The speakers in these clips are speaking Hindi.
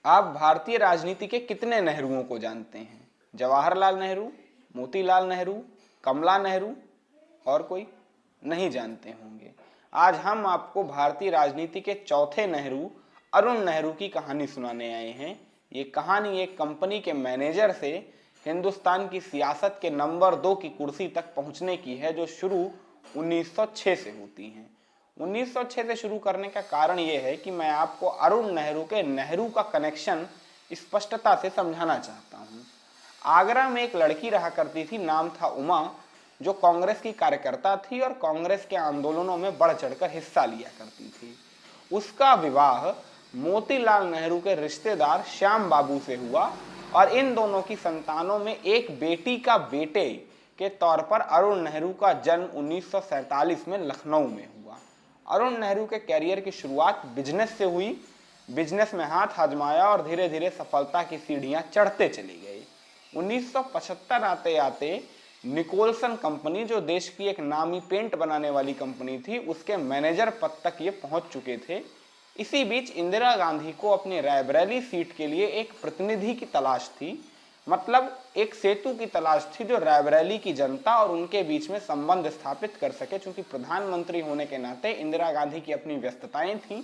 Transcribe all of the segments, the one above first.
आप भारतीय राजनीति के कितने नेहरूओं को जानते हैं? जवाहरलाल नेहरू, मोतीलाल नेहरू, कमला नेहरू और कोई? नहीं जानते होंगे। आज हम आपको भारतीय राजनीति के चौथे नेहरू अरुण नेहरू की कहानी सुनाने आए हैं। ये कहानी एक कंपनी के मैनेजर से हिंदुस्तान की सियासत के नंबर 2 की कुर्सी तक पहुंचने की है, जो शुरू 1906 से होती हैं। 1906 से शुरू करने का कारण यह है कि मैं आपको अरुण नेहरू के नेहरू का कनेक्शन स्पष्टता से समझाना चाहता हूँ। आगरा में एक लड़की रहा करती थी, नाम था उमा, जो कांग्रेस की कार्यकर्ता थी और कांग्रेस के आंदोलनों में बढ़ चढ़कर हिस्सा लिया करती थी। उसका विवाह मोतीलाल नेहरू के रिश्तेदार श्याम बाबू से हुआ और इन दोनों की संतानों में एक बेटी का बेटे के तौर पर अरुण नेहरू का जन्म 1947 में लखनऊ में हुआ। अरुण नेहरू के कैरियर की शुरुआत बिजनेस से हुई। बिजनेस में हाथ आजमाया और धीरे धीरे सफलता की सीढ़ियां चढ़ते चली गई। 1975 आते आते निकोलसन कंपनी, जो देश की एक नामी पेंट बनाने वाली कंपनी थी, उसके मैनेजर पद तक ये पहुंच चुके थे। इसी बीच इंदिरा गांधी को अपनी रायबरेली सीट के लिए एक प्रतिनिधि की तलाश थी, मतलब एक सेतु की तलाश थी जो रायबरेली की जनता और उनके बीच में संबंध स्थापित कर सके। क्योंकि प्रधानमंत्री होने के नाते इंदिरा गांधी की अपनी व्यस्तताएं थीं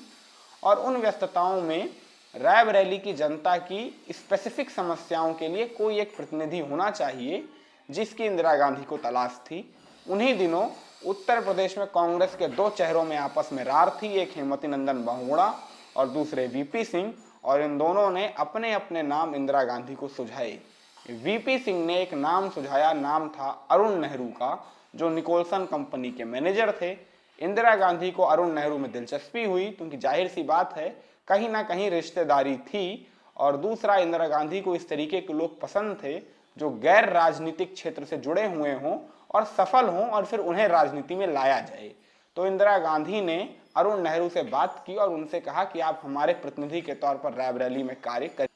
और उन व्यस्तताओं में रायबरेली की जनता की स्पेसिफिक समस्याओं के लिए कोई एक प्रतिनिधि होना चाहिए, जिसकी इंदिरा गांधी को तलाश थी। उन्हीं दिनों उत्तर प्रदेश में कांग्रेस के दो चेहरों में आपस में रार थी, एक हेमवती नंदन बहुगुणा और दूसरे वीपी सिंह, और इन दोनों ने अपने अपने नाम इंदिरा गांधी को सुझाए। वीपी सिंह ने एक नाम सुझाया, नाम था अरुण नेहरू का, जो निकोलसन कंपनी के मैनेजर थे। इंदिरा गांधी को अरुण नेहरू में दिलचस्पी हुई, क्योंकि जाहिर सी बात है कहीं ना कहीं रिश्तेदारी थी, और दूसरा इंदिरा गांधी को इस तरीके के लोग पसंद थे जो गैर राजनीतिक क्षेत्र से जुड़े हुए हों और सफल हों और फिर उन्हें राजनीति में लाया जाए। तो इंदिरा गांधी ने अरुण नेहरू से बात की और उनसे कहा कि आप हमारे प्रतिनिधि के तौर पर रायबरेली में कार्य करें।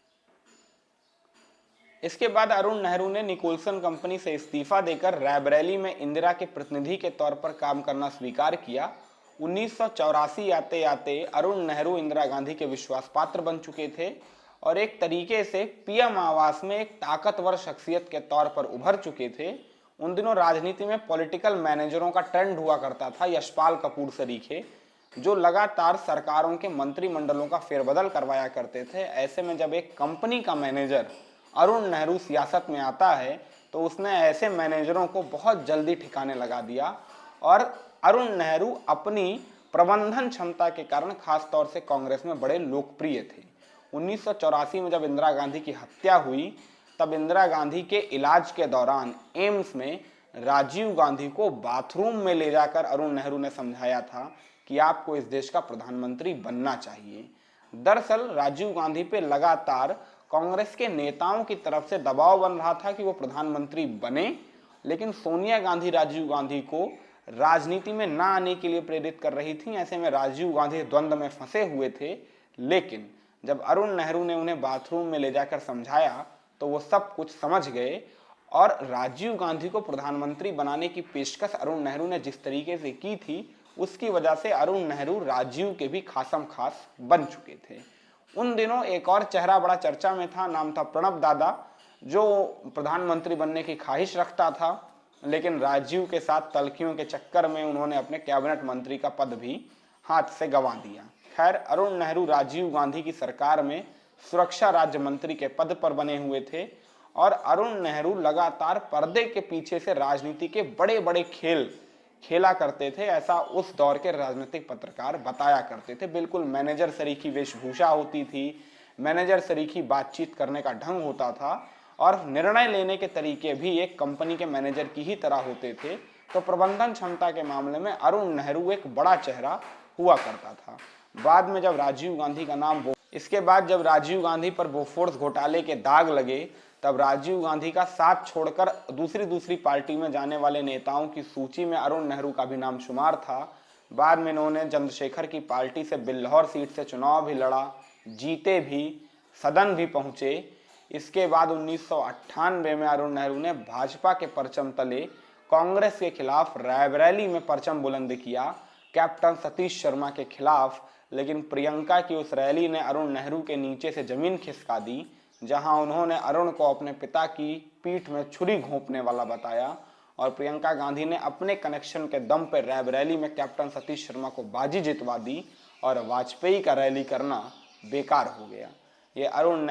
इसके बाद अरुण नेहरू ने निकोलसन कंपनी से इस्तीफा देकर रायबरेली में इंदिरा के प्रतिनिधि के तौर पर काम करना स्वीकार किया। 1984 आते आते अरुण नेहरू इंदिरा गांधी के विश्वास पात्र बन चुके थे और एक तरीके से पीएम आवास में एक ताकतवर शख्सियत के तौर पर उभर चुके थे। उन दिनों राजनीति में पॉलिटिकल मैनेजरों का ट्रेंड हुआ करता था, यशपाल कपूर सरीखे, जो लगातार सरकारों के मंत्रिमंडलों का फेरबदल करवाया करते थे। ऐसे में जब एक कंपनी का मैनेजर अरुण नेहरू सियासत में आता है तो उसने ऐसे मैनेजरों को बहुत जल्दी ठिकाने लगा दिया और अरुण नेहरू अपनी प्रबंधन क्षमता के कारण खास तौर से कांग्रेस में बड़े लोकप्रिय थे। 1984 में जब इंदिरा गांधी की हत्या हुई, तब इंदिरा गांधी के इलाज के दौरान एम्स में राजीव गांधी को बाथरूम में ले जाकर अरुण नेहरू ने समझाया था कि आपको इस देश का प्रधानमंत्री बनना चाहिए। दरअसल राजीव गांधी पे लगातार कांग्रेस के नेताओं की तरफ से दबाव बन रहा था कि वो प्रधानमंत्री बने, लेकिन सोनिया गांधी राजीव गांधी को राजनीति में ना आने के लिए प्रेरित कर रही थी। ऐसे में राजीव गांधी द्वंद्व में फंसे हुए थे, लेकिन जब अरुण नेहरू ने उन्हें बाथरूम में ले जाकर समझाया तो वो सब कुछ समझ गए और राजीव गांधी को प्रधानमंत्री बनाने की पेशकश अरुण नेहरू ने जिस तरीके से की थी, उसकी वजह से अरुण नेहरू राजीव के भी खासम खास बन चुके थे। उन दिनों एक और चेहरा बड़ा चर्चा में था, नाम था प्रणब दादा, जो प्रधानमंत्री बनने की ख्वाहिश रखता था, लेकिन राजीव के साथ तलखियों के चक्कर में उन्होंने अपने कैबिनेट मंत्री का पद भी हाथ से गंवा दिया। खैर, अरुण नेहरू राजीव गांधी की सरकार में सुरक्षा राज्य मंत्री के पद पर बने हुए थे और अरुण नेहरू लगातार पर्दे के पीछे से राजनीति के बड़े बड़े खेल खेला करते थे, ऐसा उस दौर के राजनीतिक पत्रकार बताया करते थे। बिल्कुल मैनेजर सरीखी वेशभूषा होती थी, मैनेजर सरीखी बातचीत करने का ढंग होता था और निर्णय लेने के तरीके भी एक कंपनी के मैनेजर की ही तरह होते थे। तो प्रबंधन क्षमता के मामले में अरुण नेहरू एक बड़ा चेहरा हुआ करता था। बाद में जब राजीव गांधी का नाम इसके बाद जब राजीव गांधी पर बोफोर्स घोटाले के दाग लगे, तब राजीव गांधी का साथ छोड़कर दूसरी पार्टी में जाने वाले नेताओं की सूची में अरुण नेहरू का भी नाम शुमार था। बाद में इन्होंने चंद्रशेखर की पार्टी से बिल्हौर सीट से चुनाव भी लड़ा, जीते भी, सदन भी पहुंचे। इसके बाद 1998 में अरुण नेहरू ने भाजपा के परचम तले कांग्रेस के खिलाफ रायबरेली में परचम बुलंद किया। कैप्टन सतीश शर्मा के खिलाफ लेकिन प्रियंका की उस रैली ने अरुण नेहरू के नीचे से जमीन खिसका दी, जहां उन्होंने अरुण को अपने पिता की पीठ में छुरी घोंपने वाला बताया और प्रियंका गांधी ने अपने कनेक्शन के दम पर रायबरेली में कैप्टन सतीश शर्मा को बाजी जितवा दी और वाजपेयी का रैली करना बेकार हो गया। ये अरुण